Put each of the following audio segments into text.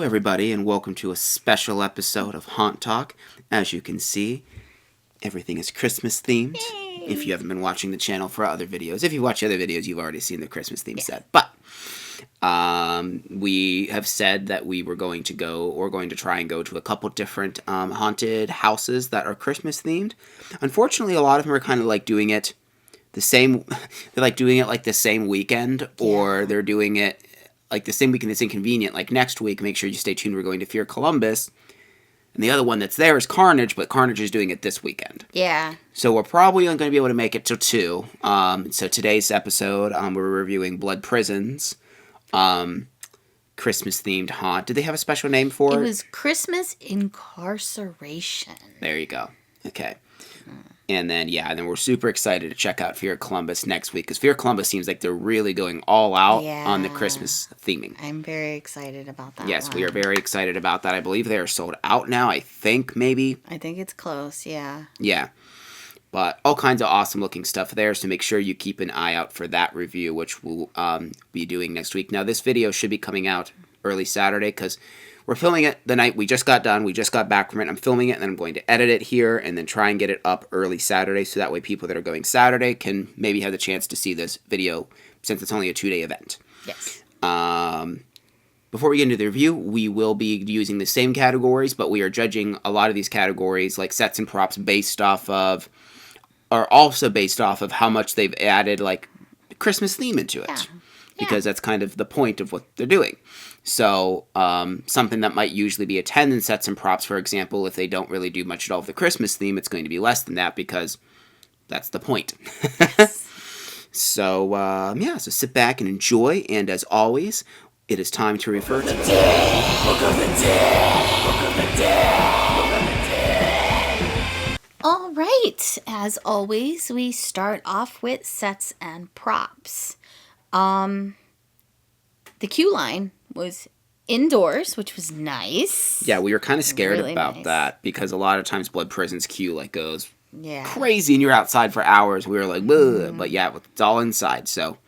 Hello, everybody, and welcome to a special episode of Haunt Talk. As you can see, everything is Christmas themed. Yay. If you haven't been watching the channel for other videos, if you watch other videos, you've already seen the Christmas theme Yeah. set. But we have said that we were going to try and go to a couple different haunted houses that are Christmas themed. Unfortunately, a lot of them are kind of like doing it the same. They're like doing it like the same weekend, or they're doing it like the same weekend. It's inconvenient. Like next week, make sure you stay tuned. We're going to Fear Columbus. And the other one that's there is Carnage, but Carnage is doing it this weekend. Yeah. So we're probably only going to be able to make it till 2. So today's episode, we're reviewing Blood Prison's Christmas-themed haunt. Did they have a special name for it? It was Christmas Incarceration. There you go. Okay. And then we're super excited to check out Fear Columbus next week, because Fear Columbus seems like they're really going all out on the Christmas theming. I'm very excited about that. Yes, we are very excited about that. I believe they are sold out now, I think, maybe. I think it's close, yeah. Yeah. But all kinds of awesome looking stuff there, so make sure you keep an eye out for that review, which we'll be doing next week. Now, this video should be coming out early Saturday, because we're filming it the night we just got done. We just got back from it. I'm filming it, and then I'm going to edit it here, and then try and get it up early Saturday, so that way people that are going Saturday can maybe have the chance to see this video, since it's only a 2-day event. Yes. Before we get into the review, we will be using the same categories, but we are judging a lot of these categories, like sets and props, based off of how much they've added, like, Christmas theme into it. Yeah. Because that's kind of the point of what they're doing. So, something that might usually be a 10 in sets and props, for example, if they don't really do much at all with the Christmas theme, it's going to be less than that, because that's the point. Yes. So, so sit back and enjoy, and as always, it is time to refer to Book of the Dead, Book of the Dead, Book of the Dead. All right. As always, we start off with sets and props. The queue line was indoors, which was nice. Yeah, we were kind of scared Really about nice. that, because a lot of times Blood Prison's queue like goes Yeah. crazy, and you're outside for hours. We were like, but yeah, it's all inside. So,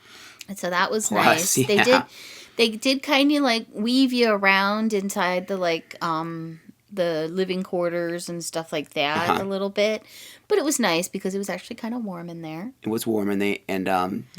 And so that was Plus, nice. yeah. They did kind of like weave you around inside the the living quarters and stuff like that a little bit, but it was nice because it was actually kind of warm in there. it was warm, and they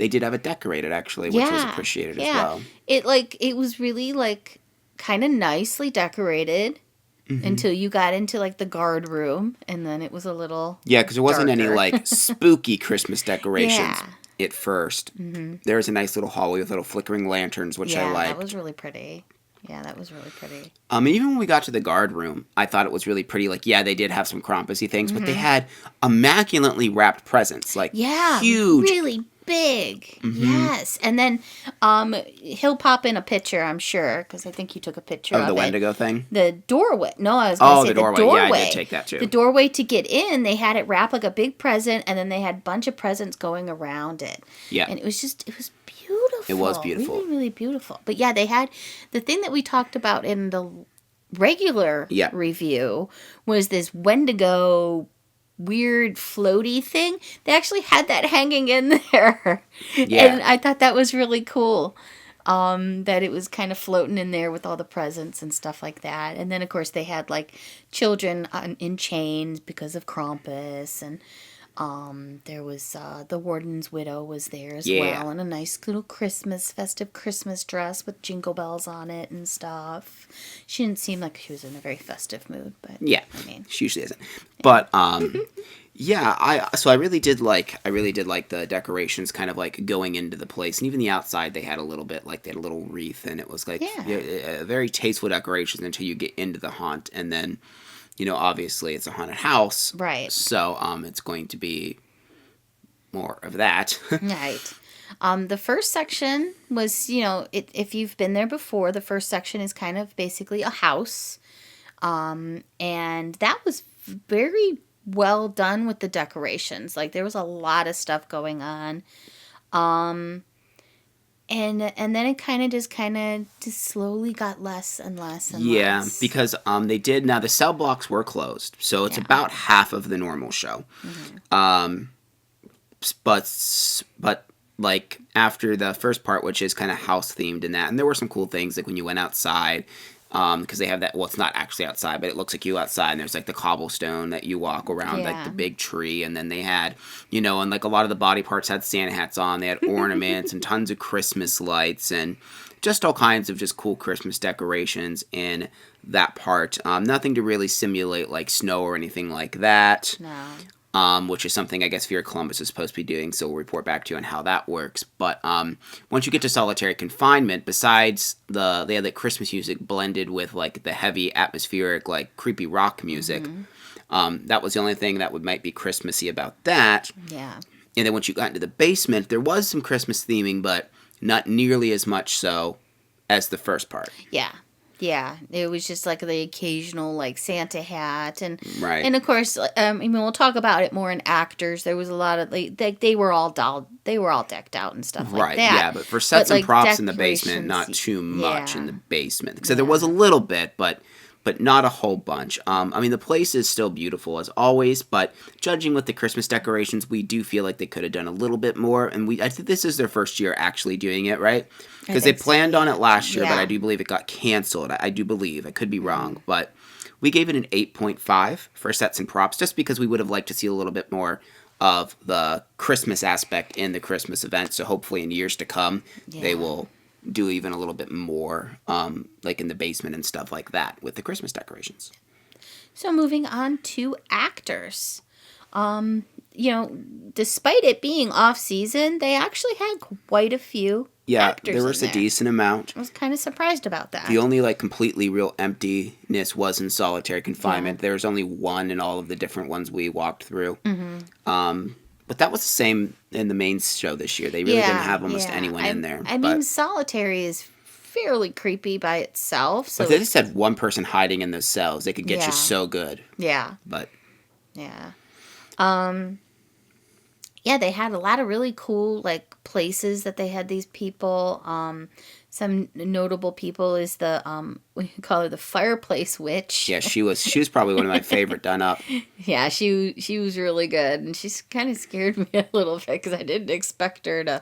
did have it decorated, actually, which was appreciated as well. It was really like kind of nicely decorated until you got into like the guard room, and then it was a little Because there wasn't any darker. like spooky Christmas decorations Yeah. at first. There was a nice little hallway with little flickering lanterns, which I liked. that was really pretty. Yeah, that was really pretty. Even when we got to the guard room, I thought it was really pretty. Like, they did have some Krampus-y things, but they had immaculately wrapped presents. Like, huge. Really big. Yes. And then he'll pop in a picture, I'm sure, because I think you took a picture of the it. Wendigo thing? The doorway. No, I was going to say the doorway. Yeah, I did take that too. The doorway to get in, they had it wrap like a big present, and then they had a bunch of presents going around it. Yeah. And it was beautiful. It was beautiful. Really, really beautiful. But yeah, they had the thing that we talked about in the regular review was this Wendigo weird floaty thing. They actually had that hanging in there. Yeah. And I thought that was really cool. That it was kind of floating in there with all the presents and stuff like that. And then, of course, they had like children in chains because of Krampus, and there was the warden's widow was there as well, in a nice little festive Christmas dress with jingle bells on it and stuff. She didn't seem like she was in a very festive mood, but I mean, she usually isn't. But I really did like the decorations kind of like going into the place, and even the outside they had a little bit, like they had a little wreath, and it was like very tasteful decorations until you get into the haunt, and then obviously it's a haunted house, right? So it's going to be more of that. Right. The first section was, if you've been there before, the first section is kind of basically a house, and that was very well done with the decorations. Like there was a lot of stuff going on, and then it kind of just slowly got less and less and less. Yeah, because they did. Now the cell blocks were closed, so it's about half of the normal show. But like after the first part, which is kind of house themed and that, and there were some cool things like when you went outside. because they have that. Well, it's not actually outside, but it looks like you outside. And there's like the cobblestone that you walk around, like the big tree. And then they had, and like a lot of the body parts had Santa hats on. They had ornaments and tons of Christmas lights and just all kinds of just cool Christmas decorations in that part. Nothing to really simulate like snow or anything like that. No. Which is something I guess Fear Columbus is supposed to be doing, so we'll report back to you on how that works. But once you get to solitary confinement, besides they had like Christmas music blended with like the heavy atmospheric like creepy rock music, that was the only thing that might be Christmassy about that. Yeah. And then once you got into the basement, there was some Christmas theming, but not nearly as much so as the first part. Yeah. Yeah, it was just like the occasional like Santa hat and Right. and of course, we'll talk about it more in actors. There was a lot of they were all decked out and stuff like Right, that. yeah, but for sets and like, props in the basement, not decorations, too much yeah. in the basement. So there was a little bit, but not a whole bunch. The place is still beautiful as always, but judging with the Christmas decorations, we do feel like they could have done a little bit more. And I think this is their first year actually doing it, right? Because they planned on it last year, but I do believe it got canceled. I do believe. I could be wrong, but we gave it an 8.5 for sets and props, just because we would have liked to see a little bit more of the Christmas aspect in the Christmas event. So hopefully in years to come, they will do even a little bit more, like in the basement and stuff like that with the Christmas decorations. So moving on to actors. Despite it being off season, they actually had quite a few actors. There was in a there. decent amount. I was kind of surprised about that. The only like completely real emptiness was in solitary confinement. There was only one in all of the different ones we walked through. But that was the same in the main show this year. They really didn't have almost anyone in there. I mean, solitary is fairly creepy by itself. So if they just had one person hiding in those cells, they could get you so good. Yeah. But yeah. They had a lot of really cool like places that they had these people. Some notable people is the we call her the fireplace witch. Yeah, she was probably one of my favorite done up. Yeah, she was really good, and she's kind of scared me a little bit because I didn't expect her to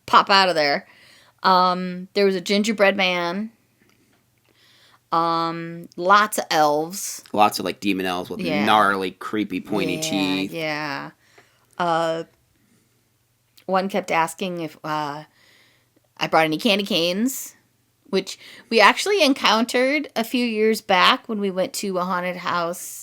pop out of there. There was a gingerbread man. Lots of elves. Lots of like demon elves with gnarly, creepy, pointy teeth. Yeah. One kept asking if I brought any candy canes, which we actually encountered a few years back when we went to a haunted house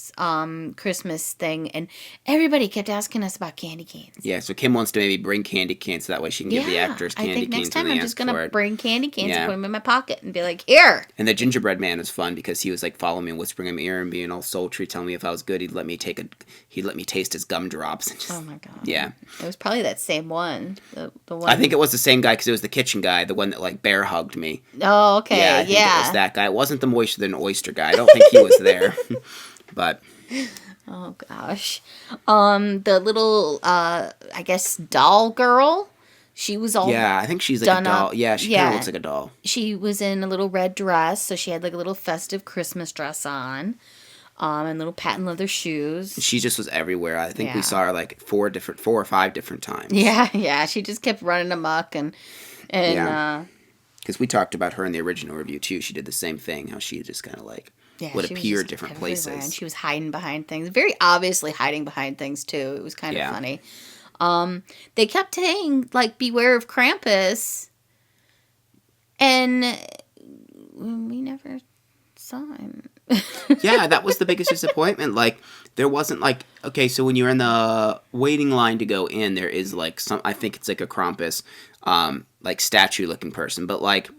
Christmas thing, and everybody kept asking us about candy canes. Yeah, so Kim wants to maybe bring candy canes so that way she can give the actors candy canes. I think next time I'm just going to it. bring candy canes and put them in my pocket and be like, here. And the gingerbread man was fun because he was like following me and whispering in my ear and being all sultry, telling me if I was good, he'd let me taste his gumdrops. And just, oh my god. Yeah. It was probably that same one. The one. I think it was the same guy because it was the kitchen guy, the one that like bear hugged me. Oh, okay. Yeah, I think it was that guy. It wasn't the moister than oyster guy. I don't think he was there. But oh gosh, the little I guess doll girl, she was all I think she's like a doll. up. Yeah, she kind of looks like a doll. She was in a little red dress, so she had like a little festive Christmas dress on, and little patent leather shoes. She just was everywhere. I think we saw her like 4 or 5 different times. Yeah, she just kept running amok and because we talked about her in the original review too. She did the same thing. How she just kind of like would appear at different places. And she was hiding behind things. Very obviously hiding behind things, too. It was kind of funny. They kept saying, like, beware of Krampus. And we never saw him. Yeah, that was the biggest disappointment. Like, there wasn't, like... Okay, so when you're in the waiting line to go in, there is, like, I think it's like a Krampus, like, statue-looking person. But, like...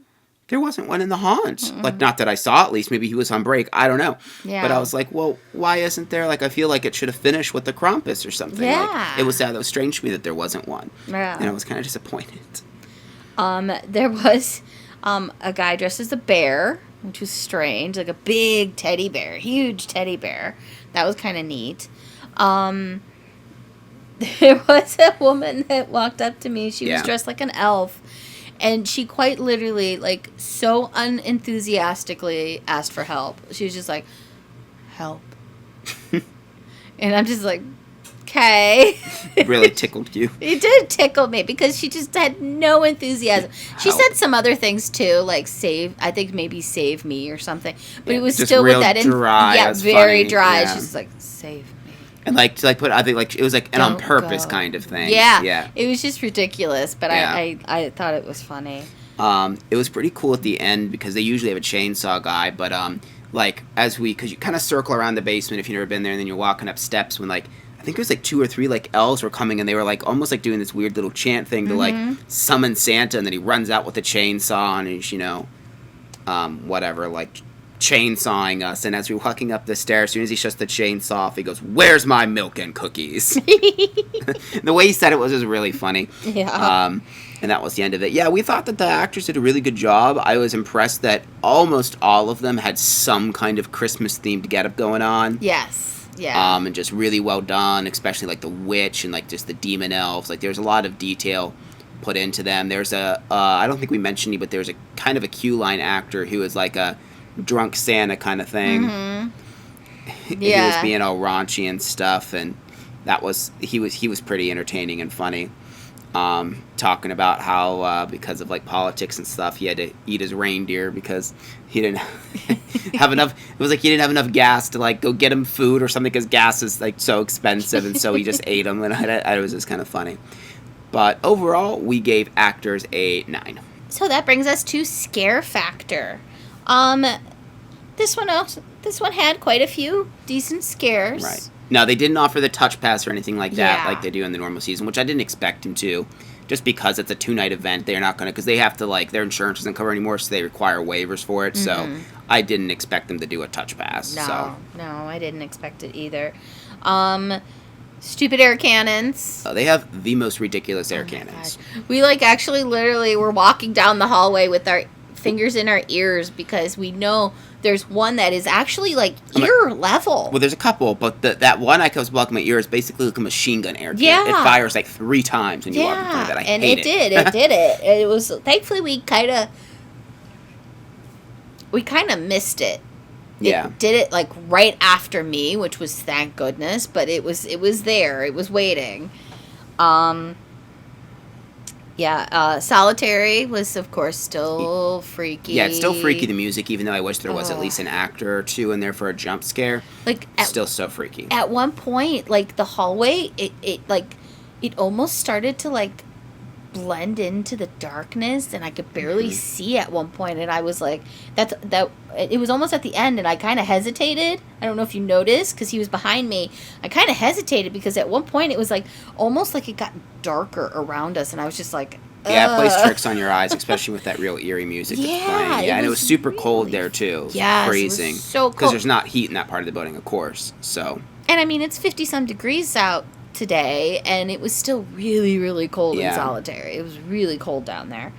There wasn't one in the haunts. Mm-hmm. Like, not that I saw, at least. Maybe he was on break. I don't know. Yeah. But I was like, well, why isn't there? Like, I feel like it should have finished with the Krampus or something. Yeah. Like, it was sad. That was strange to me that there wasn't one. Yeah. And I was kind of disappointed. There was a guy dressed as a bear, which was strange. Like a big teddy bear. Huge teddy bear. That was kind of neat. There was a woman that walked up to me. She was dressed like an elf. And she quite literally, like, so unenthusiastically asked for help. She was just like, help. And I'm just like, Okay. It really tickled you. It did tickle me because she just had no enthusiasm. She How? said some other things too, like I think maybe save me or something. But Yeah, it was just still real with that dry. yeah, It was very funny. dry. Yeah. She's like, save me. And like to like put, I think like it was like an on Don't purpose go. kind of thing. Yeah. Yeah. It was just ridiculous, but Yeah. I thought it was funny. It was pretty cool at the end because they usually have a chainsaw guy, but like because you kind of circle around the basement if you've never been there, and then you're walking up steps when like I think it was like 2 or 3 like elves were coming, and they were like almost like doing this weird little chant thing to like summon Santa, and then he runs out with a chainsaw and he's whatever like chainsawing us, and as we're walking up the stairs, as soon as he shuts the chainsaw off, he goes, "Where's my milk and cookies?" The way he said it was just really funny. Yeah. And that was the end of it. Yeah, we thought that the actors did a really good job. I was impressed that almost all of them had some kind of Christmas-themed getup going on. Yes. Yeah. And just really well done, especially like the witch and like just the demon elves. Like there's a lot of detail put into them. There's I don't think we mentioned it, but there's a kind of a cue line actor who is like a drunk Santa kind of thing. Mm-hmm. He Yeah. was being all raunchy and stuff, and he was pretty entertaining and funny. Talking about how because of like politics and stuff, he had to eat his reindeer because he didn't have enough. It was like he didn't have enough gas to like go get him food or something because gas is like so expensive, and so he just ate them. And it was just kind of funny. But overall, we gave actors a 9. So that brings us to scare factor. This one had quite a few decent scares. Right. No, they didn't offer the touch pass or anything like that Yeah. like they do in the normal season, which I didn't expect them to. Just because it's a 2-night event, they're not going to, because they have to, like, their insurance doesn't cover anymore, so they require waivers for it. So I didn't expect them to do a touch pass. No, I didn't expect it either. Stupid air cannons. They have the most ridiculous air Oh my cannons. gosh. We actually literally were walking down the hallway with our fingers in our ears because we know there's one that is actually like ear level. Well, there's a couple, but that one I was blocking my ear is basically like a machine gun air cannon. Yeah. It fires like 3 times when you walk in front of it. I and hate it did. It did it. It was thankfully we kind of missed it. Yeah. It did it like right after me, which was thank goodness, but it was there. It was waiting. Solitary was of course still freaky. Yeah, it's still freaky, the music, even though I wish there was at least an actor or 2 in there for a jump scare. Like Still so freaky. at one point, like the hallway, it almost started to like blend into the darkness, and I could barely see at one point, and I was like, it was almost at the end, and I kind of hesitated. I don't know if you noticed, because he was behind me. I kind of hesitated, because at one point, it was like, almost like it got darker around us, and I was just like, Yeah, it plays tricks on your eyes, especially with that real eerie music that's Yeah, playing. it Yeah, and it was was super cold really- there, too. Yes, it was freezing. so Because cold. there's not heat in that part of the building, of course, so... And I mean, it's 50-some degrees out today, and it was still really, really cold in Solitary. It was really cold down there.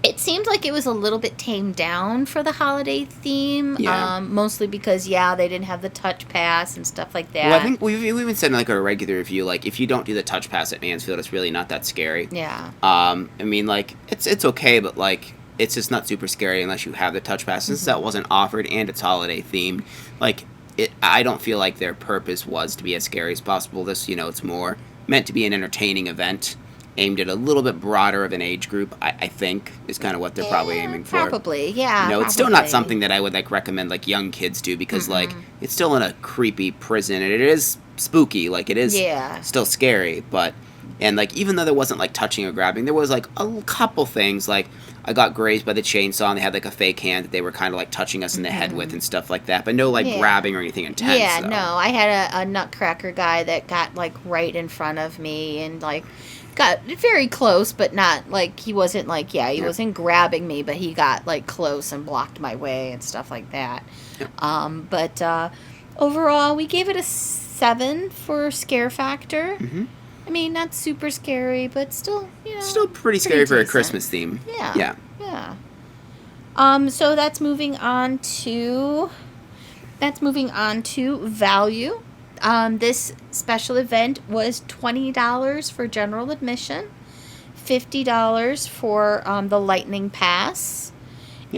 It seemed like it was a little bit tamed down for the holiday theme, mostly because, they didn't have the touch pass and stuff like that. Well, I think we've even said in like a regular review, like, if you don't do the touch pass at Mansfield, it's really not that scary. Yeah. I mean, like, it's okay, but, like, it's just not super scary unless you have the touch pass. Since that wasn't offered and it's holiday themed, like... I don't feel like their purpose was to be as scary as possible. This, it's more meant to be an entertaining event aimed at a little bit broader of an age group, I think, is kind of what they're probably aiming for. Probably, yeah. It's still not something that I would, like, recommend, like, young kids do because, like, it's still in a creepy prison, and it is spooky. Like, it is still scary, but... And, like, even though there wasn't, like, touching or grabbing, there was, like, a couple things, like... I got grazed by the chainsaw, and they had, like, a fake hand that they were kind of, like, touching us in the head with and stuff like that. But no, like, grabbing or anything intense. Yeah, though. no. I had a nutcracker guy that got, like, right in front of me and, like, got very close, but not, like, he wasn't, like, he wasn't grabbing me, but he got, like, close and blocked my way and stuff like that. Yep. But overall, we gave it a 7 for scare factor. Mm-hmm. I mean, not super scary, but still, Still pretty scary for a decent. Christmas theme. Yeah. So that's moving on to value. This special event was $20 for general admission, $50 for the lightning pass,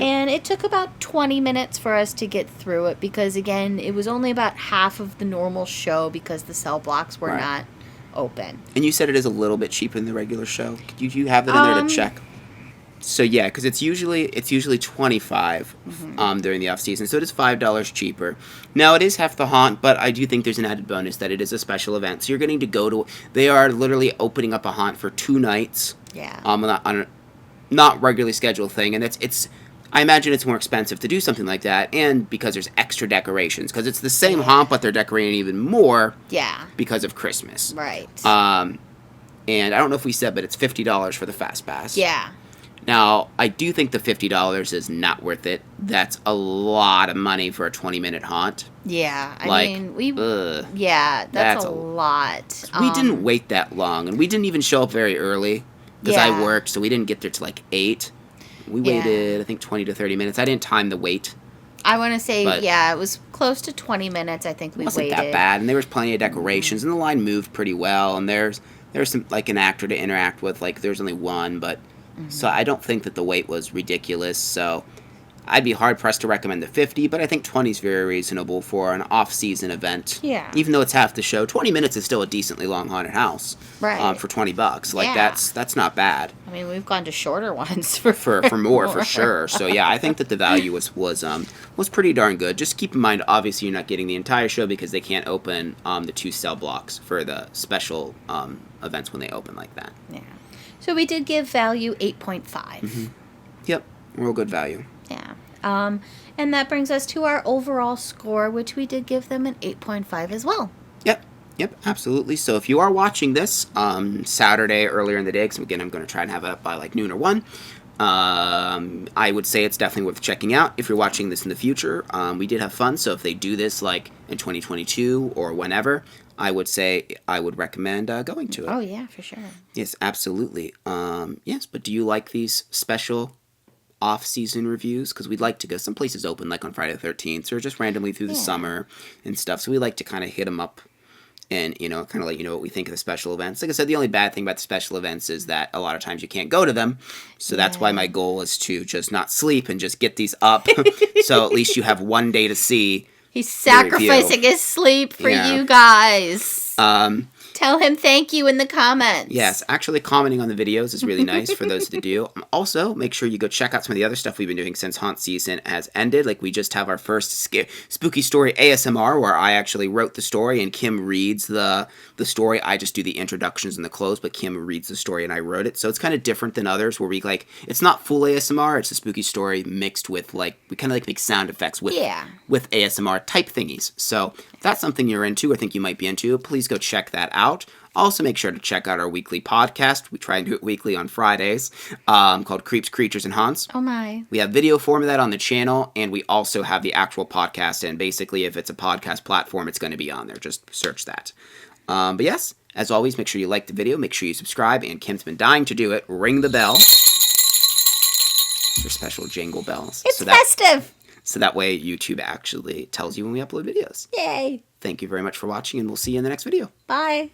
And it took about 20 minutes for us to get through it because, again, it was only about half of the normal show because the cell blocks were not open. And you said it is a little bit cheaper than the regular show. Could you have that in there to check? So yeah, because it's usually $25 during the off season, so it is $5 cheaper. Now it is half the haunt, but I do think there's an added bonus that it is a special event. So you're getting to go to. They are literally opening up a haunt for 2 nights. Yeah. On a not regularly scheduled thing, and it's. I imagine it's more expensive to do something like that, and because there's extra decorations, because it's the same haunt, but they're decorating even more. Yeah. Because of Christmas. Right. And I don't know if we said, but it's $50 for the fast pass. Yeah. Now, I do think the $50 is not worth it. That's a lot of money for a 20-minute haunt. Yeah, Like, I mean, that's that's a lot. We didn't wait that long, and we didn't even show up very early because I worked, so we didn't get there till like 8. We waited, I think, 20 to 30 minutes. I didn't time the wait. I want to say, it was close to 20 minutes. I think we wasn't waited. that bad, and there was plenty of decorations, and the line moved pretty well, and there's some like an actor to interact with. Like there's only one, but so I don't think that the wait was ridiculous. So I'd be hard pressed to recommend the 50, but I think 20 is very reasonable for an off-season event. Yeah. Even though it's half the show, 20 minutes is still a decently long haunted house. Right. For $20, like that's not bad. I mean, we've gone to shorter ones for more for sure. So yeah, I think that the value was pretty darn good. Just keep in mind, obviously, you're not getting the entire show because they can't open the 2 cell blocks for the special events when they open like that. Yeah. So we did give value 8.5. Yep, real good value. Yeah. And that brings us to our overall score, which we did give them an 8.5 as well. Yep, absolutely. So if you are watching this Saturday earlier in the day, because again, I'm going to try and have it up by like noon or 1, I would say it's definitely worth checking out. If you're watching this in the future, we did have fun. So if they do this like in 2022 or whenever, I would say I would recommend going to it. Oh, yeah, for sure. Yes, absolutely. Yes, but do you like these special off-season reviews? Because we'd like to go. Some places open like on Friday the 13th or just randomly through the summer and stuff. So we like to kind of hit them up and, kind of let you know what we think of the special events. Like I said, the only bad thing about the special events is that a lot of times you can't go to them. So that's why my goal is to just not sleep and just get these up. So at least you have one day to see. He's sacrificing his sleep for you guys. Tell him thank you in the comments. Yes, actually commenting on the videos is really nice for those to do. Also, make sure you go check out some of the other stuff we've been doing since haunt season has ended. Like we just have our first spooky story ASMR where I actually wrote the story and Kim reads the story. I just do the introductions and the close, but Kim reads the story and I wrote it. So it's kind of different than others where we it's not full ASMR, it's a spooky story mixed with we kind of make sound effects with ASMR type thingies. So if that's something you're into or think you might be into, please go check that out. Also, make sure to check out our weekly podcast. We try and do it weekly on Fridays, called Creeps, Creatures, and Haunts. Oh, my. We have video form of that on the channel, and we also have the actual podcast, and basically, if it's a podcast platform, it's going to be on there. Just search that. But yes, as always, make sure you like the video, make sure you subscribe, and Kim's been dying to do it. Ring the bell. They're special jingle bells. It's festive! So that way, YouTube actually tells you when we upload videos. Yay! Thank you very much for watching, and we'll see you in the next video. Bye.